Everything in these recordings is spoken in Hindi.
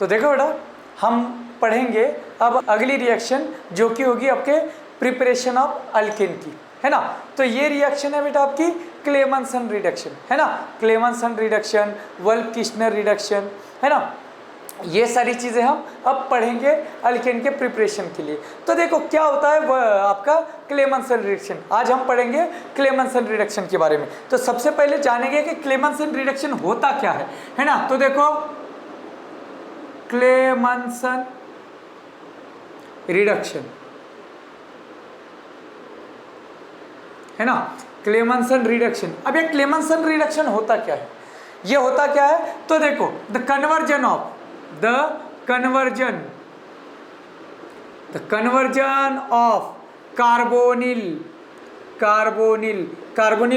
तो देखो बेटा हम पढ़ेंगे अब अगली रिएक्शन जो कि होगी आपके प्रिपरेशन ऑफ अल्केन की, है ना। तो ये रिएक्शन है बेटा आपकी क्लेमंसन रिडक्शन, है ना। क्लेमंसन रिडक्शन, वोल्फ-किर्चनर रिडक्शन, है ना। ये सारी चीज़ें हम अब पढ़ेंगे अल्केन के प्रिपरेशन के लिए। तो देखो क्या होता है आपका क्लेमंसन रिडक्शन। आज हम पढ़ेंगे क्लेमंसन रिडक्शन के बारे में। तो सबसे पहले जानेंगे कि क्लेमंसन रिडक्शन होता क्या है ना। तो देखो क्लेमंसन रिडक्शन, है ना, क्लेमंसन रिडक्शन। अब ये क्लेमंसन रिडक्शन होता क्या है, ये होता क्या है, तो देखो द कन्वर्जन ऑफ कार्बोनिल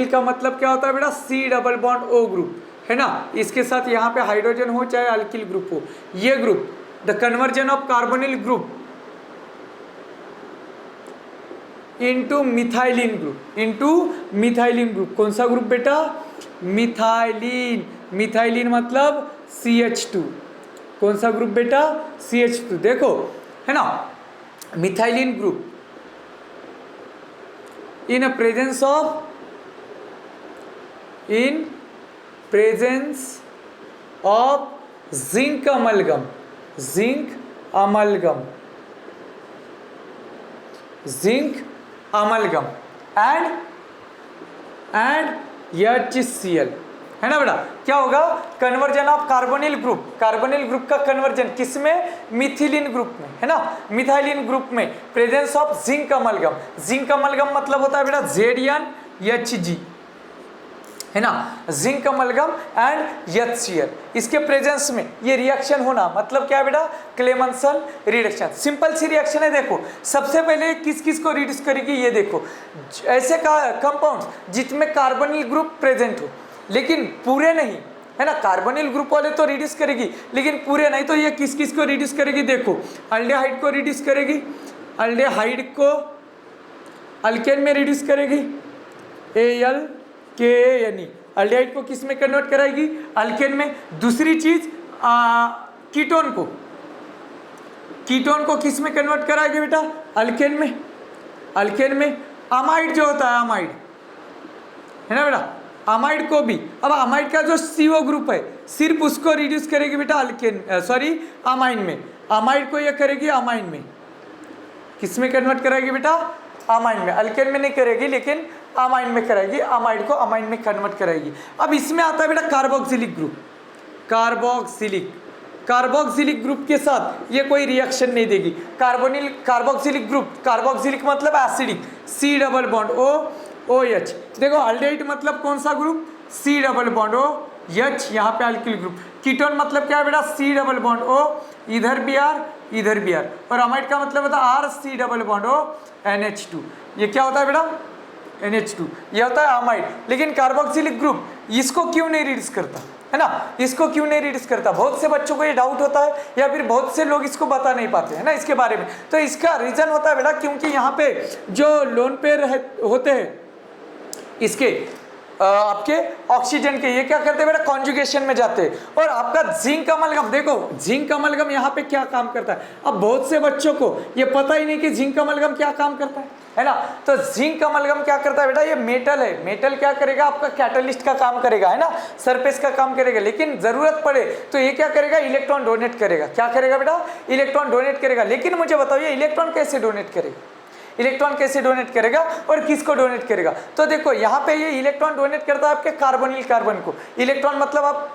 का मतलब क्या होता है बेटा, C double bond O group, है ना। इसके साथ यहाँ पे हाइड्रोजन हो चाहे अल्किल ग्रुप हो, ये group the conversion of carbonyl group into methylene group, कौन सा ग्रुप बेटा, मिथाइलिन मतलब CH2, कौन सा ग्रुप बेटा, CH2। देखो है ना, methylene group in presence of zinc amalgam and HCl, है ना बेटा। क्या होगा, कन्वर्जन ऑफ कार्बोनिल ग्रुप का कन्वर्जन किसमें, मिथिलिन ग्रुप में, है ना, मिथाइलिन ग्रुप में, प्रेजेंस ऑफ जिंक अमलगम मतलब होता है बेटा ZnHg, है ना, जिंक अमलगम एंड HCl, इसके प्रेजेंस में ये रिएक्शन होना मतलब क्या है बेटा, क्लेमंसन रिडक्शन। सिंपल सी रिएक्शन है। देखो सबसे पहले किस किस को रिड्यूस करेगी, ये देखो ऐसे कंपाउंड्स जिसमें कार्बोनिल ग्रुप प्रेजेंट हो लेकिन पूरे नहीं, है ना। कार्बोनिल ग्रुप वाले तो रिड्यूस करेगी लेकिन पूरे नहीं, तो ये किस किस को रिड्यूस करेगी, देखो अल्डेहाइड को रिड्यूस करेगी, अल्डेहाइड को अल्केन में रिड्यूस करेगी, ALKANE, अल्डेहाइड को किस में कन्वर्ट कराएगी, अल्केन में। दूसरी चीज कीटोन को किस में कन्वर्ट कराएगी बेटा, अल्केन में। अमाइड जो होता है, अमाइड, है ना बेटा, अमाइड को भी, अब अमाइड का जो CO ग्रुप है सिर्फ उसको रिड्यूस करेगी बेटा अमाइन में, अमाइड को ये करेगी अमाइन में, किस में कन्वर्ट कराएगी बेटा, अमाइन में। अल्केन में नहीं करेगी लेकिन अमाइन में कराएगी, अमाइड को अमाइन में कन्वर्ट कराएगी। अब इसमें आता है बेटा कार्बोक्सिलिक ग्रुप, कार्बोक्सिलिक ग्रुप के साथ ये कोई रिएक्शन नहीं देगी। कार्बोक्सिलिक मतलब acidic, C double bond OH। देखो अल्डेहाइड मतलब कौन सा group, C double bond OH, यहाँ पे अल्किल ग्रुप। कीटोन मतलब क्या है बेटा, C डबल बॉन्ड O, इधर भी R, और अमाइड का मतलब होता है RC double bond O NH2। ये क्या होता है बेटा, NH2, ये होता है अमाइड। लेकिन कार्बोक्सिलिक ग्रुप इसको क्यों नहीं रिड्यूस करता, है ना, इसको क्यों नहीं रिड्यूस करता, बहुत से बच्चों को ये डाउट होता है या फिर बहुत से लोग इसको बता नहीं पाते, है ना, इसके बारे में। तो इसका रीजन होता है बेटा क्योंकि यहाँ पे जो लोन पेयर होते हैं इसके आपके ऑक्सीजन के, ये क्या करते हैं बेटा, कॉन्जुगेशन में जाते हैं। और आपका जिंक अमलगम, देखो जिंक अमलगम यहाँ पे क्या काम करता है। अब बहुत से बच्चों को ये पता ही नहीं कि जिंक अमलगम क्या काम करता है ना। तो जिंक अमलगम क्या करता है बेटा, ये मेटल है, मेटल क्या करेगा, आपका कैटलिस्ट का काम करेगा, है ना, सरफेस का काम करेगा। लेकिन जरूरत पड़े तो ये क्या करेगा, इलेक्ट्रॉन डोनेट करेगा। क्या करेगा बेटा, इलेक्ट्रॉन डोनेट करेगा। लेकिन मुझे बताओ ये इलेक्ट्रॉन कैसे डोनेट करेगा, और किसको डोनेट करेगा। तो देखो यहाँ पे ये इलेक्ट्रॉन डोनेट करता है आपके कार्बोनिल कार्बन को। इलेक्ट्रॉन मतलब आप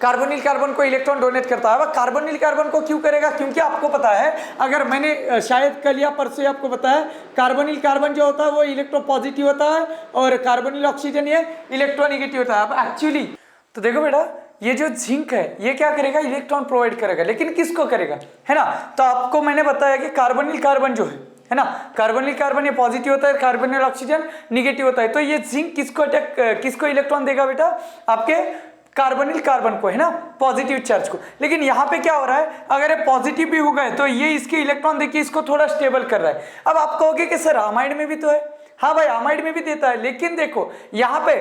कार्बोनिल कार्बन को इलेक्ट्रॉन डोनेट करता है। अब कार्बोनिल कार्बन को क्यों करेगा, क्योंकि आपको पता है, अगर मैंने शायद कल या परसों आपको बताया, कार्बोनिल कार्बन जो होता है वो इलेक्ट्रोपॉजिटिव होता है और कार्बोनिल ऑक्सीजन ये इलेक्ट्रोनेगेटिव होता है। अब एक्चुअली तो देखो बेटा ये जो जिंक है ये क्या करेगा, इलेक्ट्रॉन प्रोवाइड करेगा, लेकिन किसको करेगा, है ना। तो आपको मैंने बताया कि कार्बोनिल कार्बन जो है ना, कार्बोनिल कार्बन ये पॉजिटिव होता है, कार्बोनिल ऑक्सीजन निगेटिव होता है। तो ये जिंक किसको इलेक्ट्रॉन देगा बेटा, आपके कार्बोनिल कार्बन को, है ना, पॉजिटिव चार्ज को। लेकिन यहाँ पे क्या हो रहा है, अगर ये पॉजिटिव भी हो गए तो ये इसके इलेक्ट्रॉन देखिए इसको थोड़ा स्टेबल कर रहा है। अब आप कहोगे कि सर अमाइड में भी तो है, हाँ भाई अमाइड में भी देता है, लेकिन देखो यहाँ पे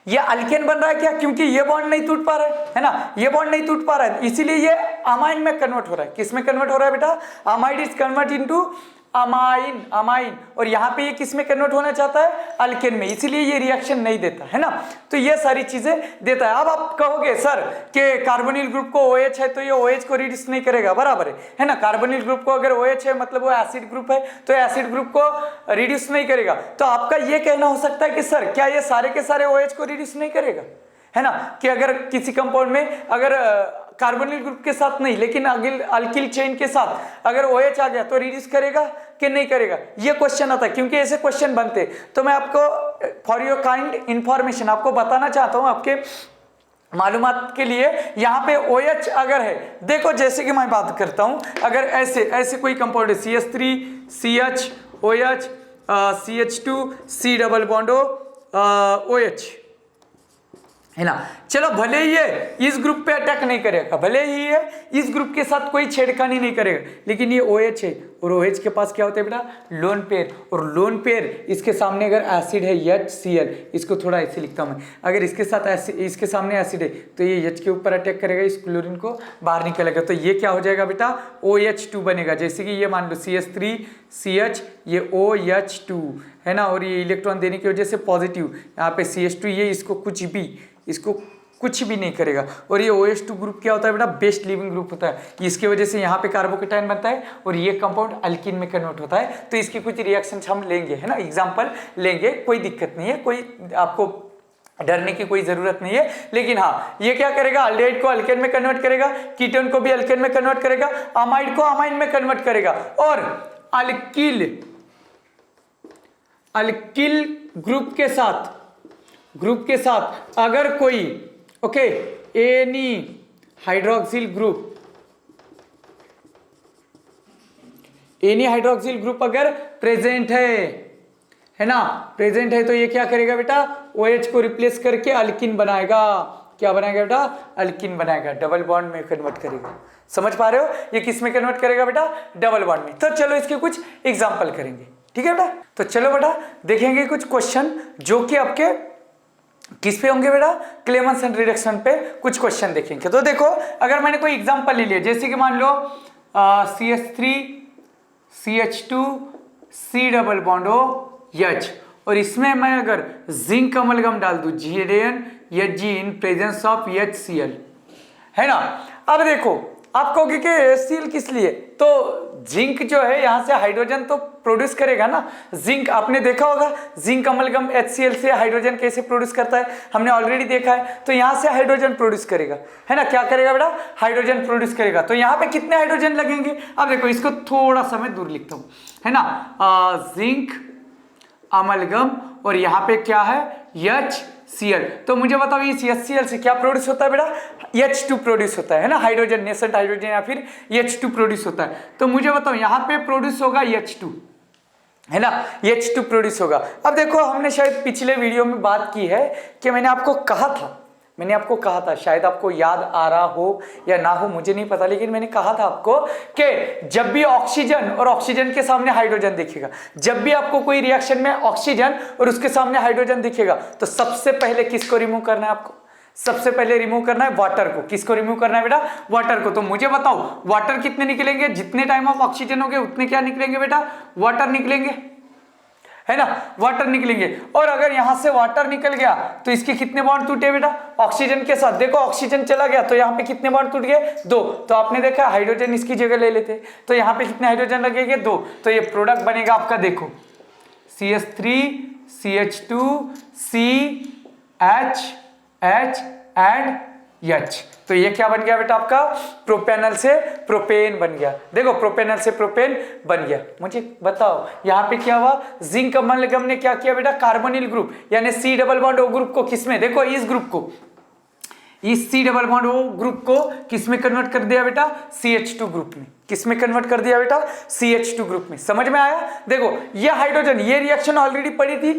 ये अल्केन बन रहा है क्या, क्योंकि ये बॉन्ड नहीं टूट पा रहा है ना, ये बॉन्ड नहीं टूट पा रहा है, इसीलिए ये अमाइन में कन्वर्ट हो रहा है। किस में कन्वर्ट हो रहा है बेटा, amide is convert into amine, amine, और यहाँ पे ये किस में कन्वर्ट होना चाहता है, अल्केन में, इसीलिए ये रिएक्शन नहीं देता है ना। तो ये सारी चीजें देता है। अब आप कहोगे सर कि कार्बोनिल ग्रुप को OH है तो ये OH को रिड्यूस नहीं करेगा, बराबर है ना। कार्बोनिल ग्रुप को अगर OH है मतलब वो एसिड ग्रुप है, तो एसिड ग्रुप को रिड्यूस नहीं करेगा। तो आपका ये कहना हो सकता है कि सर क्या ये सारे के सारे OH को रिड्यूस नहीं करेगा, है ना, कि अगर किसी कंपाउंड में अगर कार्बोनिल ग्रुप के साथ नहीं लेकिन अल्किल चेन के साथ अगर OH आ गया तो रिड्यूस करेगा कि नहीं करेगा, ये क्वेश्चन आता है। क्योंकि ऐसे क्वेश्चन बनते, तो मैं आपको फॉर योर काइंड इंफॉर्मेशन आपको बताना चाहता हूं, आपके मालूमात के लिए। यहाँ पे OH अगर है, देखो जैसे कि मैं बात करता हूं, अगर ऐसे कोई कंपाउंड है CH3 CH OH CH2 C double bond OH, है ना। चलो भले ही ये इस ग्रुप पे अटैक नहीं करेगा, भले ही ये इस ग्रुप के साथ कोई छेड़खानी नहीं करेगा, लेकिन ये OH है और OH के पास क्या होता है बेटा, लोन पेयर, और लोन पेयर इसके सामने अगर एसिड है HCl, इसको थोड़ा ऐसे लिखता हूं मैं, अगर इसके साथ इसके सामने एसिड है तो ये H के ऊपर अटैक करेगा, इस क्लोरीन को बाहर निकलेगा, तो ये क्या हो जाएगा बेटा, OH2 बनेगा। जैसे कि ये मान लो CH3 CH, ये OH2 है ना, और ये इलेक्ट्रॉन देने की वजह से पॉजिटिव, यहाँ पे CH2, ये इसको कुछ भी नहीं करेगा। और ये OH2 ग्रुप क्या होता है बेटा, बेस्ट लिविंग ग्रुप होता है, इसकी वजह से यहाँ पे कार्बोकेटाइन बनता है और ये कंपाउंड अल्कीन में कन्वर्ट होता है। तो इसकी कुछ रिएक्शंस हम लेंगे, है ना, एग्जांपल लेंगे, कोई दिक्कत नहीं है, कोई आपको डरने की कोई जरूरत नहीं है। लेकिन हाँ, ये क्या करेगा, अल्डिहाइड को अल्केन में कन्वर्ट करेगा, कीटोन को भी अल्केन में कन्वर्ट करेगा, अमाइड को अमाइन में कन्वर्ट करेगा, और अल्किल ग्रुप के साथ अगर कोई एनी हाइड्रोक्सिल ग्रुप अगर प्रेजेंट है ना, प्रेजेंट है, तो ये क्या करेगा बेटा, OH को रिप्लेस करके अल्किन बनाएगा। क्या बनाएगा बेटा, अल्किन बनाएगा, डबल बॉन्ड में कन्वर्ट करेगा। समझ पा रहे हो, ये किस में कन्वर्ट करेगा बेटा, डबल बॉन्ड में। तो चलो इसके कुछ एग्जांपल करेंगे, ठीक है बेटा। तो चलो बेटा देखेंगे कुछ क्वेश्चन जो कि आपके किस पे होंगे बेटा, क्लेमेंसन रिडक्शन पे कुछ क्वेश्चन देखेंगे। तो देखो, अगर मैंने कोई एग्जांपल ले लिया, जैसे कि मान लो CH3 CH2 C double bond OH, और इसमें मैं अगर जिंक अमलगम डाल दूं ZnHg in presence of HCl, है ना। अब देखो, आप कहोगे कि HCl किस लिए, तो जिंक जो है यहाँ से हाइड्रोजन तो प्रोड्यूस करेगा ना। जिंक आपने देखा होगा, जिंक अमलगम HCl से हाइड्रोजन कैसे प्रोड्यूस करता है, हमने ऑलरेडी देखा है। तो यहाँ से हाइड्रोजन प्रोड्यूस करेगा, है ना, क्या करेगा बेटा, हाइड्रोजन प्रोड्यूस करेगा। तो यहाँ पे कितने हाइड्रोजन लगेंगे, अब देखो इसको थोड़ा सा मैं दूर लिखता हूँ, है ना, जिंक अमलगम, और यहाँ पे क्या है, HCl। तो मुझे बताओ इस HCl से क्या प्रोड्यूस होता है बेटा, H2 प्रोड्यूस होता है ना, हाइड्रोजन, नेसेंट हाइड्रोजन या फिर H2 प्रोड्यूस होता है। तो मुझे बताओ यहाँ पे प्रोड्यूस होगा H2, है ना, H2 प्रोड्यूस होगा। अब देखो, हमने शायद पिछले वीडियो में बात की है कि मैंने आपको कहा था, शायद आपको याद आ रहा हो या ना हो, मुझे नहीं पता, लेकिन मैंने कहा था आपको कि जब भी ऑक्सीजन और ऑक्सीजन के सामने हाइड्रोजन दिखेगा, जब भी आपको कोई रिएक्शन में ऑक्सीजन और उसके सामने हाइड्रोजन दिखेगा, तो सबसे पहले किसको रिमूव करना है आपको, सबसे पहले रिमूव करना है वाटर को। किसको रिमूव करना है बेटा, वाटर को। तो मुझे बताओ वाटर कितने निकलेंगे, जितने टाइम ऑफ ऑक्सीजन हो गए उतने क्या निकलेंगे बेटा, वाटर निकलेंगे, है ना, वाटर निकलेंगे। और अगर यहां से वाटर निकल गया तो इसके कितने बॉन्ड टूटे बेटा, ऑक्सीजन के साथ। देखो ऑक्सीजन चला गया तो यहाँ पे कितने बॉन्ड टूट गए, 2। तो आपने देखा हाइड्रोजन इसकी जगह ले लेते, तो यहाँ पे कितने हाइड्रोजन लगेंगे, 2। तो ये प्रोडक्ट बनेगा आपका, देखो CH3 CH2 CH and H। तो ये क्या बन गया बेटा आपका, प्रोपेनल से प्रोपेन बन गया। देखो प्रोपेनल से प्रोपेन बन गया। मुझे बताओ यहाँ पे क्या हुआ, जिंक अमलगम ने क्या किया बेटा, कार्बोनिल ग्रुप यानी C double bond O group को किसमें, देखो इस ग्रुप को, इस C double bond O group को किसमें कन्वर्ट कर दिया बेटा, CH2 ग्रुप में। किस में कन्वर्ट कर दिया बेटा, CH2 ग्रुप में। समझ में आया? देखो ये हाइड्रोजन, ये रिएक्शन ऑलरेडी पड़ी थी,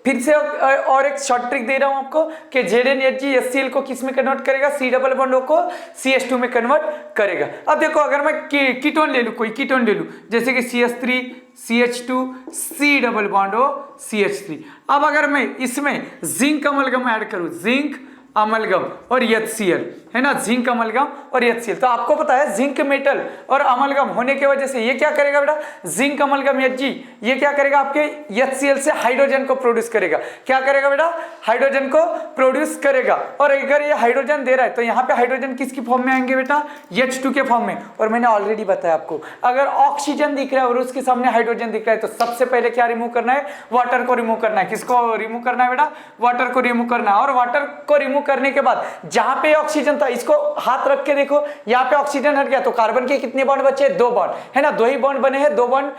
फिर से और एक शॉर्ट ट्रिक दे रहा हूं आपको कि ZnHg HCl को किस में कन्वर्ट करेगा, C डबल बॉन्ड को CH2 में कन्वर्ट करेगा। अब देखो अगर मैं कीटोन ले लूं, कोई कीटोन ले लूं जैसे कि CH3 CH2 C double bond CH3। अब अगर मैं इसमें जिंक अमलगम ऐड करूं, जिंक अमलगम और HCl, है ना, जिंक अमलगम और HCl, तो आपको पता है जिंक मेटल और अमलगम होने की वजह से ये क्या करेगा बेटा, जिंक अमलगम Hg ये क्या करेगा, आपके HCl से हाइड्रोजन को प्रोड्यूस करेगा। क्या करेगा बेटा, हाइड्रोजन को प्रोड्यूस करेगा। और अगर ये हाइड्रोजन दे रहा है तो यहाँ पे हाइड्रोजन किसकी फॉर्म में आएंगे बेटा, H2 के फॉर्म में। और मैंने ऑलरेडी बताया आपको, अगर ऑक्सीजन दिख रहा है और उसके सामने हाइड्रोजन दिख रहा है तो सबसे पहले क्या रिमूव करना है, वाटर को रिमूव करना है। किसको रिमूव करना है बेटा, वाटर को रिमूव करना है। और वाटर को रिमूव करने के बाद जहां पे ऑक्सीजन था, इसको हाथ रख के देखो, यहाँ पे ऑक्सीजन हट गया तो कार्बन के कितने बॉन्ड बचे, 2 बॉन्ड, है ना, 2 ही बॉन्ड बने हैं, 2 बॉन्ड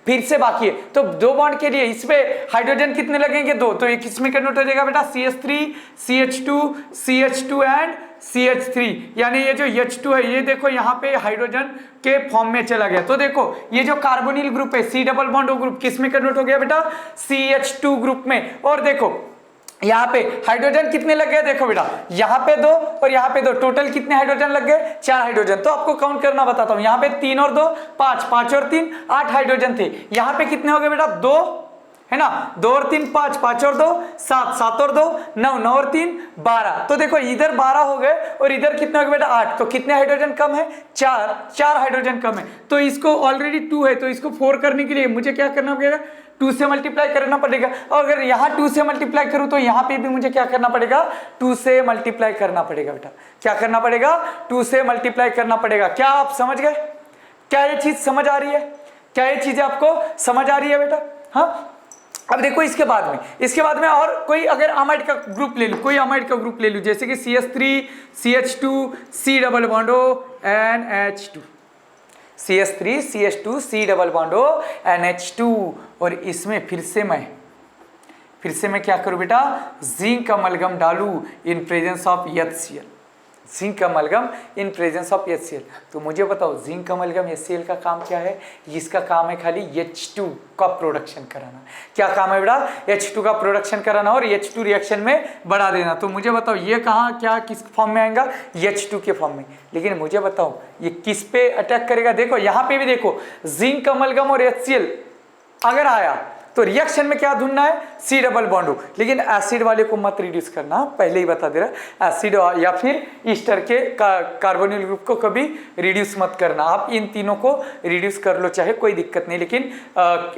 फिर से बाकी है। तो 2 बॉन्ड के लिए इस पे हाइड्रोजन कितने लगेंगे, 2, तो ये किस में कन्वर्ट हो जाएगा बेटा, CH3 CH2 CH2 and CH3। यानी ये जो H2 है ये देखो यहाँ पे हाइड्रोजन के फॉर्म में चला गया। तो देखो ये जो कार्बोनिल ग्रुप है C double bond O group किस में कन्वर्ट हो गया बेटा, CH2 ग्रुप में। और देखो यहाँ पे हाइड्रोजन कितने लग गए, देखो बेटा यहाँ पे 2 और यहाँ पे 2, टोटल कितने हाइड्रोजन लग गए, 4 हाइड्रोजन। तो आपको काउंट करना बताता हूँ, यहाँ पे 3 और 2 5, 5 और 3 8 हाइड्रोजन थे। यहाँ पे कितने हो गए बेटा, 2, है ना, 2 और 3 5, 5 और 2 7, 7 और 2 9, 9 और 3 12। तो देखो इधर 12 हो गए और इधर कितने हो गए बेटा, 8। तो कितने हाइड्रोजन कम है, 4 हाइड्रोजन कम है। तो इसको ऑलरेडी 2 है तो इसको 4 करने के लिए मुझे क्या करना पड़ेगा, 2 से मल्टीप्लाई करना पड़ेगा। और अगर यहाँ 2 से मल्टीप्लाई करूँ तो यहाँ पे भी मुझे क्या करना पड़ेगा, 2 से मल्टीप्लाई करना पड़ेगा बेटा। क्या करना पड़ेगा, 2 से मल्टीप्लाई करना पड़ेगा। क्या आप समझ गए, क्या ये चीज समझ आ रही है, क्या ये चीजें आपको समझ आ रही है बेटा? हाँ, अब देखो इसके बाद में और कोई अगर अमाइड का ग्रुप ले लूं, कोई अमाइड का ग्रुप ले लूं जैसे कि CH3 CH2 C double bond O NH2, CH3 CH2 C double bond O NH2। और इसमें फिर से मैं क्या करूं बेटा, जिंक अमलगम डालूं in presence of HCl, zinc amalgam in presence of HCl। तो मुझे बताओ जिंक अमलगम HCl का काम क्या है, इसका काम है खाली H2 का प्रोडक्शन कराना। क्या काम है बेटा, H2 का प्रोडक्शन कराना और H2 रिएक्शन में बढ़ा देना। तो मुझे बताओ ये कहाँ क्या किस फॉर्म में आएगा, H2 के फॉर्म में। लेकिन मुझे बताओ ये किस पे अटैक करेगा, देखो यहाँ पे भी देखो जिंक अमलगम और HCl अगर आया तो रिएक्शन में क्या ढूंढना है, C डबल बॉन्ड O। लेकिन एसिड वाले को मत रिड्यूस करना, पहले ही बता दे रहा, एसिड या फिर ईस्टर के कार्बोनिल ग्रुप को कभी रिड्यूस मत करना। आप इन तीनों को रिड्यूस कर लो चाहे, कोई दिक्कत नहीं, लेकिन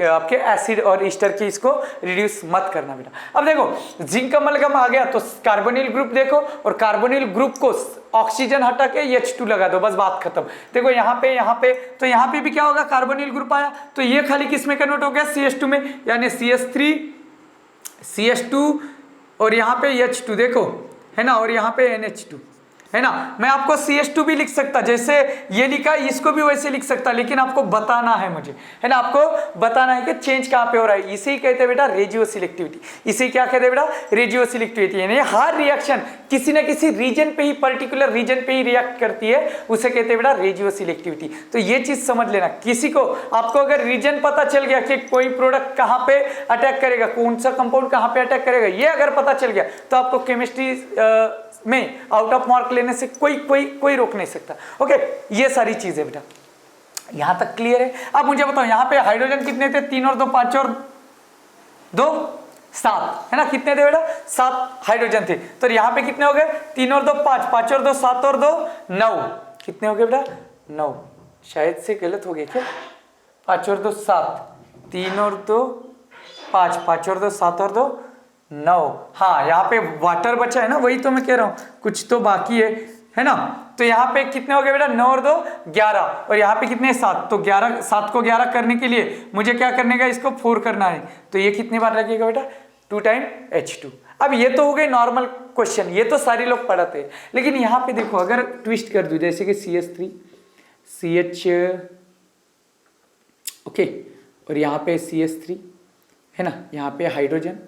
आपके एसिड और ईस्टर के इसको रिड्यूस मत करना बेटा। अब देखो जिंक अमलगम आ गया तो कार्बोनिल ग्रुप देखो, और कार्बोनिल ग्रुप को ऑक्सीजन हटा के H2 लगा दो, बस बात खत्म। देखो यहाँ पे तो यहाँ पे भी क्या होगा, कार्बोनिल ग्रुप आया तो ये खाली किस में कन्वर्ट हो गया, CH2 में, यानी CH3 CH2 और यहाँ पे H2 देखो, है ना, और यहाँ पे NH2, है ना। मैं आपको CH2 भी लिख सकता, जैसे ये लिखा इसको भी वैसे लिख सकता, लेकिन आपको बताना है मुझे, है ना, आपको बताना है कि चेंज कहाँ पे हो रहा है। इसे ही कहते हैं बेटा रेजियो सिलेक्टिविटी। इसे क्या कहते हैं बेटा, रेजियो सिलेक्टिविटी। यानी हर रिएक्शन किसी न किसी रीजन पे ही, पर्टिकुलर रीजन पे ही रिएक्ट करती है, उसे कहते हैं बेटा रेजियो सिलेक्टिविटी। तो ये चीज समझ लेना, किसी को आपको अगर रीजन पता चल गया कि कोई प्रोडक्ट कहाँ पे अटैक करेगा, कौन सा कंपाउंड कहाँ पे अटैक करेगा, ये अगर पता चल गया तो आपको केमिस्ट्री में आउट ऑफ मार्क लेने से कोई रोक नहीं सकता। ओके, ये सारी चीजें बेटा यहां तक क्लियर है। अब मुझे बताओ यहाँ पे हाइड्रोजन कितने थे, 3 और 2 5 और 2 7, है ना, कितने थे बेटा, 7 हाइड्रोजन थे। तो यहाँ पे कितने हो गए, 3 और 2 5, 5 और 2 7 और 2 9, कितने हो गए बेटा, 9। शायद से गलत हो गए क्या, 5 और 2 7, 3 और 2 5, 5 और 2 7 और 2 9। हाँ, यहाँ पे वाटर बचा है ना, वही तो मैं कह रहा हूँ, कुछ तो बाकी है ना। तो यहाँ पे कितने हो गए बेटा, 9 और 2 11, और यहाँ पे कितने 7। तो 11, 7 को 11 करने के लिए मुझे क्या करने का, इसको 4 करना है। तो ये कितनी बार लगेगा बेटा, 2 टाइम H2। अब ये तो हो गई नॉर्मल क्वेश्चन, ये तो सारे लोग पढ़ाते हैं। लेकिन यहाँ पे देखो अगर ट्विस्ट कर दूं, जैसे कि CH3 CH, ओके, और यहाँ पे CH3, है ना, यहाँ पे हाइड्रोजन,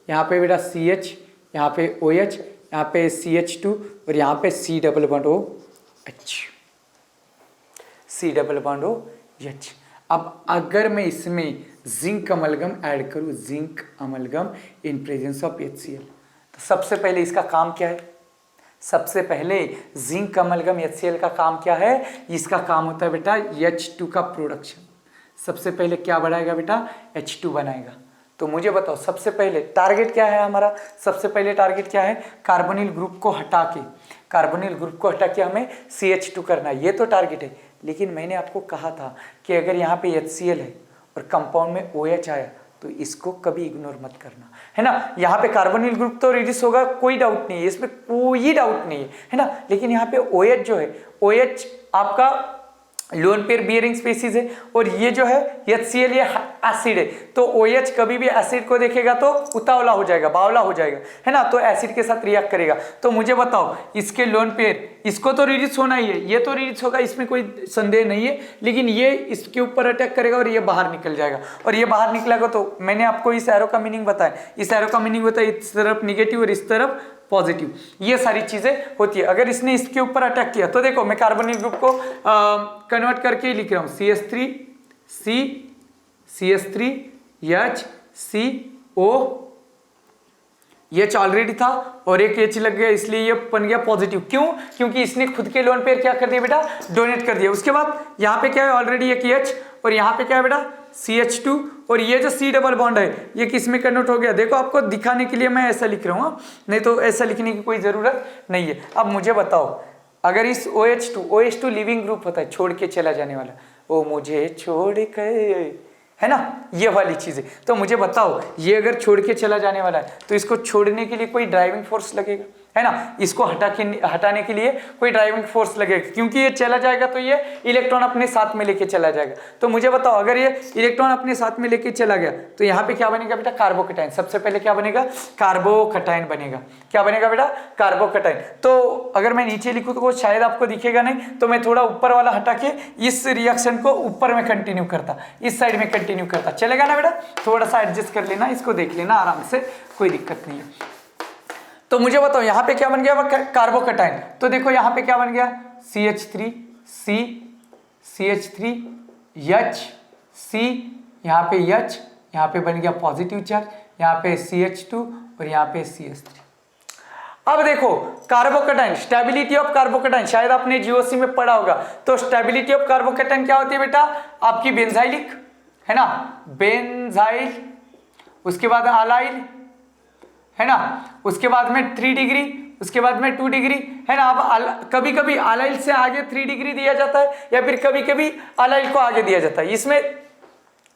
यहाँ पे बेटा CH, यहाँ पे OH, यहाँ पे CH2 और यहाँ पे C double bond OH। C double bond OH। अब अगर मैं इसमें जिंक अमलगम ऐड करूं, zinc amalgam in presence of HCl, तो सबसे पहले इसका काम क्या है? सबसे पहले जिंक अमलगम HCl का काम क्या है? इसका काम होता है बेटा H2 का प्रोडक्शन। सबसे पहले क्या बनाएगा बेटा? H2 बनाएगा। तो मुझे बताओ सबसे पहले टारगेट क्या है हमारा? सबसे पहले टारगेट क्या है? कार्बोनिल ग्रुप को हटा के, कार्बोनिल ग्रुप को हटा के हमें CH2 करना है, ये तो टारगेट है। लेकिन मैंने आपको कहा था कि अगर यहाँ पे HCl है और कंपाउंड में OH आया तो इसको कभी इग्नोर मत करना, है ना। यहाँ पे कार्बोनिल ग्रुप तो रिड्यूस होगा, कोई डाउट नहीं है, इसमें कोई डाउट नहीं है ना। लेकिन यहाँ पे OH जो है, OH आपका लोन पेयर बियरिंग स्पीसीज है और ये जो है HCl ये एसिड है। तो OH कभी भी एसिड को देखेगा तो उतावला हो जाएगा, बावला हो जाएगा, है ना, तो एसिड के साथ रिएक्ट करेगा। तो मुझे बताओ इसके लोन पेयर, इसको तो रिड्यूस होना ही है, ये तो रिड्यूस होगा, इसमें कोई संदेह नहीं है। लेकिन ये इसके ऊपर अटैक करेगा और ये बाहर निकल जाएगा, और ये बाहर निकलेगा तो मैंने आपको इस एरो का मीनिंग बताया, इस एरो का मीनिंग होता है इस तरफ निगेटिव और इस तरफ पॉजिटिव, ये सारी चीजें होती है। अगर इसने इसके ऊपर अटैक किया तो देखो मैं कार्बोनिल ग्रुप को कन्वर्ट करके ही लिख रहा हूं, CH3 C CH3 H C O, H already था और एक H लग गया, इसलिए ये बन गया पॉजिटिव। क्यों? क्योंकि इसने खुद के लोन पेयर क्या कर दिया बेटा? डोनेट कर दिया। उसके बाद यहाँ पे क्या है? ऑलरेडी एक H, और यहाँ पे क्या है बेटा? CH2, और ये जो C डबल बॉन्ड है ये किस में कन्वर्ट हो गया? देखो आपको दिखाने के लिए मैं ऐसा लिख रहा हूँ, नहीं तो ऐसा लिखने की कोई जरूरत नहीं है। अब मुझे बताओ अगर इस OH2 लिविंग ग्रुप होता है, छोड़ के चला जाने वाला, ओ मुझे छोड़ के, है ना, ये वाली चीजें। तो मुझे बताओ ये अगर छोड़ के चला जाने वाला है तो इसको छोड़ने के लिए कोई ड्राइविंग फोर्स लगेगा, है ना, इसको हटाने के लिए कोई ड्राइविंग फोर्स लगेगा, क्योंकि ये चला जाएगा तो ये इलेक्ट्रॉन अपने साथ में लेके चला जाएगा। तो मुझे बताओ अगर ये इलेक्ट्रॉन अपने साथ में लेके चला गया तो यहाँ पे क्या बनेगा बेटा? कार्बोकटाइन। सबसे पहले क्या बनेगा? कार्बोकटाइन बनेगा। क्या बनेगा बेटा? कार्बोकटाइन। तो अगर मैं नीचे लिखूँ तो शायद आपको दिखेगा नहीं, तो मैं थोड़ा ऊपर वाला हटा के इस रिएक्शन को ऊपर में कंटिन्यू करता, इस साइड में कंटिन्यू करता, चलेगा ना बेटा? थोड़ा सा एडजस्ट कर लेना, इसको देख लेना आराम से, कोई दिक्कत नहीं है। तो मुझे बताओ यहाँ पे क्या बन गया? कार्बोकटाइन। तो देखो यहाँ पे क्या बन गया? CH3 C CH3 H C, यहाँ पे H, यहाँ पे बन गया पॉजिटिव चार्ज, यहाँ पे CH2 और यहाँ पे CH3। अब देखो कार्बोकटाइन, स्टेबिलिटी ऑफ कार्बोकटाइन, शायद आपने GOC में पढ़ा होगा। तो स्टेबिलिटी ऑफ कार्बोकटाइन क्या होती है बेटा? आपकी बेंजाइलिक, है ना, बेंजाइल, उसके बाद अलाइल, है ना, उसके बाद में 3 डिग्री, उसके बाद में 2 डिग्री, है ना। अब कभी कभी अलाइल से आगे 3 डिग्री दिया जाता है या फिर कभी कभी अलाइल को आगे दिया जाता है। इसमें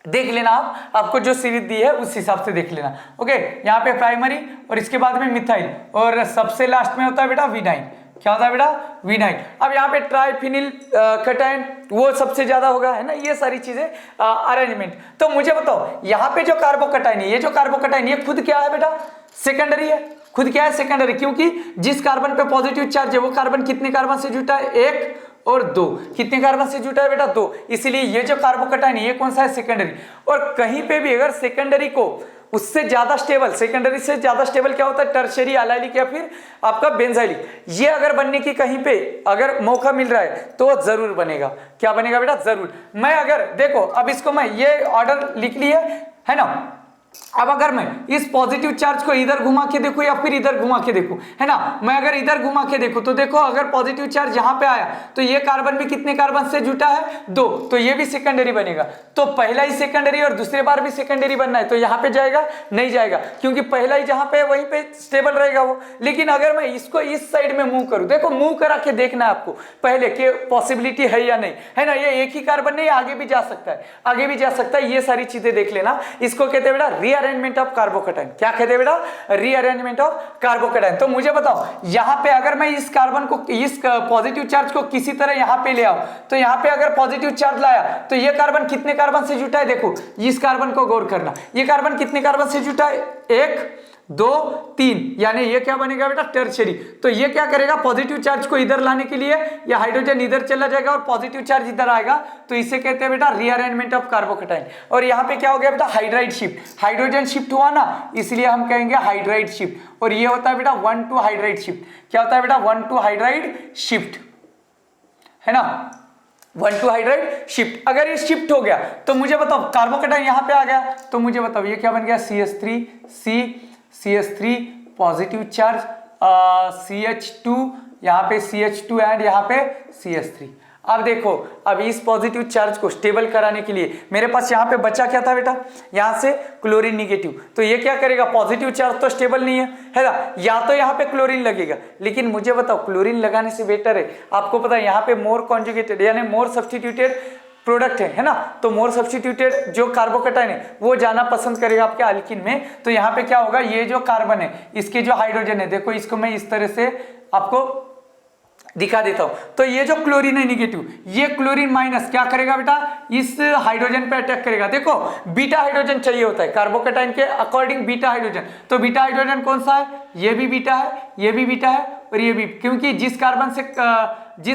देख लेना आप, आपको जो सीरीज दी है उस हिसाब से देख लेना। ओके, यहाँ पे प्राइमरी और इसके बाद में मिथाइल और सबसे लास्ट में होता है बेटा विनाइल। क्या होता है बेटा? विनाइल। अब यहाँ पे ट्राइफिनिल कटाइन वो सबसे ज्यादा होगा, है ना, ये सारी चीजें अरेंजमेंट। तो मुझे बताओ यहाँ पे जो कार्बोकटाइन है, ये जो कार्बोकटाइन ये खुद क्या है बेटा? सेकेंडरी है। खुद क्या है? सेकेंडरी, क्योंकि जिस कार्बन पे पॉजिटिव चार्ज है वो कार्बन कितने कार्बन से जुटा है? 1 और 2। कितने कार्बन से जुटा है बेटा? 2। इसीलिए ये जो कार्बोकटाइन है ये कौन सा है? सेकेंडरी। और कहीं पे भी अगर सेकेंडरी को उससे ज्यादा स्टेबल, सेकेंडरी से ज्यादा स्टेबल क्या होता है? टर्शियरी अलाइलिक या फिर आपका बेंजाइलिक। ये अगर बनने की कहीं पे अगर मौका मिल रहा है तो जरूर बनेगा। क्या बनेगा बेटा? जरूर। मैं अगर देखो अब इसको मैं ये ऑर्डर लिख लिया है ना। अब अगर मैं इस पॉजिटिव चार्ज को इधर घुमा के देखूं या फिर इधर घुमा के देखूं, है ना, मैं अगर इधर घुमा के देखूं तो देखो अगर पॉजिटिव चार्ज यहां पे आया तो ये कार्बन भी कितने कार्बन से जुटा है? 2। तो ये भी सेकेंडरी बनेगा। तो पहला ही सेकेंडरी और दूसरे बार भी सेकेंडरी बनना है तो यहां पे जाएगा? नहीं जाएगा, क्योंकि पहला ही जहां पे वहीं पे स्टेबल रहेगा वो। लेकिन अगर मैं इसको इस साइड में मूव करूं, देखो मूव करा के देखना है आपको पहले कि पॉसिबिलिटी है या नहीं, है ना। ये एक ही कार्बन नहीं, आगे भी जा सकता है, आगे भी जा सकता है, ये सारी चीजें देख लेना। इसको कहते हैं बेटा रीअरेंजमेंट ऑफ कार्बोकटाइन। क्या कहते हैं बेटा? Rearrangement of कार्बोकटाइन। तो मुझे बताओ यहां पे अगर मैं इस कार्बन को, इस पॉजिटिव चार्ज को किसी तरह यहां पे ले आऊं तो यहां पे अगर पॉजिटिव चार्ज लाया तो ये कार्बन कितने कार्बन से जुटा है? देखो इस कार्बन को गौर करना, ये कार्बन कितने कार्बन से जुटा है? 1 2 3, यानी ये क्या बनेगा बेटा? टर्शियरी। तो ये क्या करेगा? पॉजिटिव चार्ज को इधर लाने के लिए या हाइड्रोजन इधर चला जाएगा और पॉजिटिव चार्ज इधर आएगा, तो इसे कहते हैं बेटा रीअरेंजमेंट ऑफ कार्बोकटाइन। और यहाँ पे क्या हो गया बेटा? Hydride shift. हाइड्रोजन शिफ्ट हुआ ना, इसलिए हम कहेंगे हाइड्राइड शिफ्ट। और ये होता है बेटा 1 to हाइड्राइड शिफ्ट। क्या होता है बेटा? 1 to हाइड्राइड शिफ्ट, है ना। 1 2 हाइड्राइड शिफ्ट। अगर ये शिफ्ट हो गया तो मुझे बताओ कार्बोकेटाइन यहाँ पे आ गया, तो मुझे बताओ ये क्या बन गया, CH3 पॉजिटिव चार्ज, CH2 यहाँ पे CH2 एंड यहाँ पे CH3। अब देखो, अब इस पॉजिटिव चार्ज को स्टेबल कराने के लिए मेरे पास यहाँ पे बचा क्या था बेटा, यहाँ से क्लोरीन निगेटिव। तो ये क्या करेगा, पॉजिटिव चार्ज तो स्टेबल नहीं है ना, या तो यहाँ पे क्लोरीन लगेगा। लेकिन मुझे बताओ क्लोरीन लगाने से बेटर है, आपको पता है यहाँ पे मोर कॉन्जुगेटेड यानी मोर सब्स्टिट्यूटेड प्रोडक्ट है ना, तो मोर सब्स्टिट्यूटेड जो कार्बोकेटाइन है वो जाना पसंद करेगा आपके अल्किन में। तो यहाँ पे क्या होगा, ये जो कार्बन है इसके जो हाइड्रोजन है, देखो इसको मैं इस तरह से आपको दिखा देता हूं। तो ये जो क्लोरीन है निगेटिव, ये क्लोरीन माइनस क्या करेगा बेटा, इस हाइड्रोजन पे अटैक करेगा। देखो बीटा हाइड्रोजन चाहिए होता है कार्बोकेटाइन के अकॉर्डिंग, बीटा हाइड्रोजन। तो बीटा हाइड्रोजन कौन सा है, ये भी बीटा है, ये भी बीटा है और ये भी, क्योंकि जिस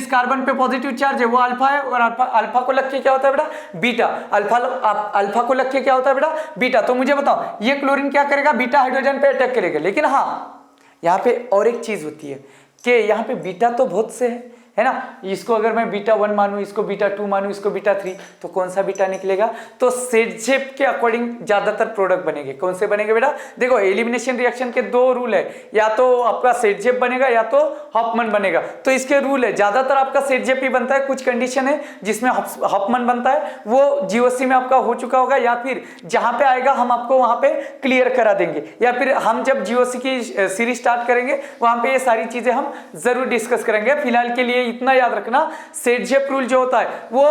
कार्बन पे पॉजिटिव चार्ज है वो अल्फा है, और अल्फा को लग के क्या होता है बेटा, बीटा। अल्फा को लग के क्या होता है बेटा, बीटा। तो मुझे बताओ ये क्लोरीन क्या करेगा, बीटा हाइड्रोजन पे अटैक करेगा। लेकिन हाँ यहाँ पे और एक चीज होती है कि यहाँ पे बीटा तो बहुत से है ना, इसको अगर मैं बीटा 1 मानूं, इसको बीटा 2 मानूं, इसको बीटा 3, तो कौन सा बीटा निकलेगा, तो सेट शेप के अकॉर्डिंग ज्यादातर प्रोडक्ट बनेंगे। कौन से बनेंगे बेटा, देखो एलिमिनेशन रिएक्शन के 2 रूल है, या तो आपका सेट शेप बनेगा या तो हॉफमैन बनेगा। तो इसके रूल है, ज्यादातर आपका सेट शेप ही बनता है, कुछ कंडीशन है जिसमें हॉफमैन बनता है, वो जीओसी में आपका हो चुका होगा, या फिर जहां पे आएगा हम आपको वहां पे क्लियर करा देंगे, या फिर हम जब जीओसी की सीरीज स्टार्ट करेंगे वहां पे ये सारी चीजें हम जरूर डिस्कस करेंगे। फिलहाल के लिए इतना याद रखना, सेट शेप रूल जो होता है वो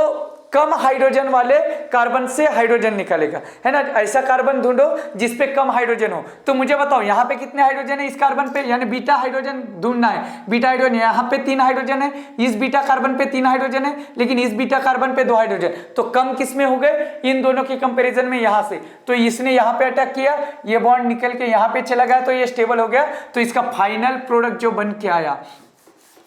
कम हाइड्रोजन वाले कार्बन से हाइड्रोजन निकालेगा, है ना। ऐसा कार्बन ढूंढो जिसपे कम हाइड्रोजन हो। तो मुझे बताओ यहाँ पे कितने हाइड्रोजन है इस कार्बन पे, यानी बीटा हाइड्रोजन ढूंढना है। बीटा हाइड्रोजन यहाँ पे 3 हाइड्रोजन है, इस बीटा कार्बन पे 3 हाइड्रोजन है, लेकिन इस बीटा कार्बन पे 2 हाइड्रोजन। तो कम किसमें हो गए, इन दोनों के कंपेरिजन में यहाँ से। तो इसने यहाँ पे अटैक किया, ये बॉन्ड निकल के यहाँ पे चला गया, तो ये स्टेबल हो गया। तो इसका फाइनल प्रोडक्ट जो बन के आया,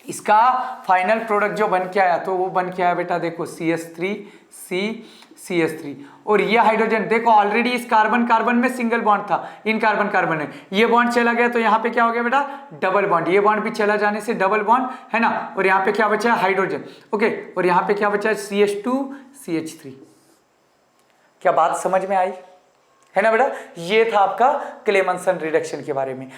इसका फाइनल प्रोडक्ट जो बन के आया, तो वो बन के आया बेटा देखो CH3 और ये हाइड्रोजन देखो ऑलरेडी इस कार्बन में सिंगल बॉन्ड था, इन कार्बन में ये बॉन्ड चला गया, तो यहाँ पे क्या हो गया बेटा, डबल बॉन्ड। ये बॉन्ड भी चला जाने से डबल बॉन्ड, है ना। और यहाँ पे क्या बचा है, हाइड्रोजन, ओके। और यहाँ पे क्या बचा है, CH2 CH3। क्या बात समझ में आई, है ना बेटा। ये था आपका क्लेमेंसन रिडक्शन के बारे में।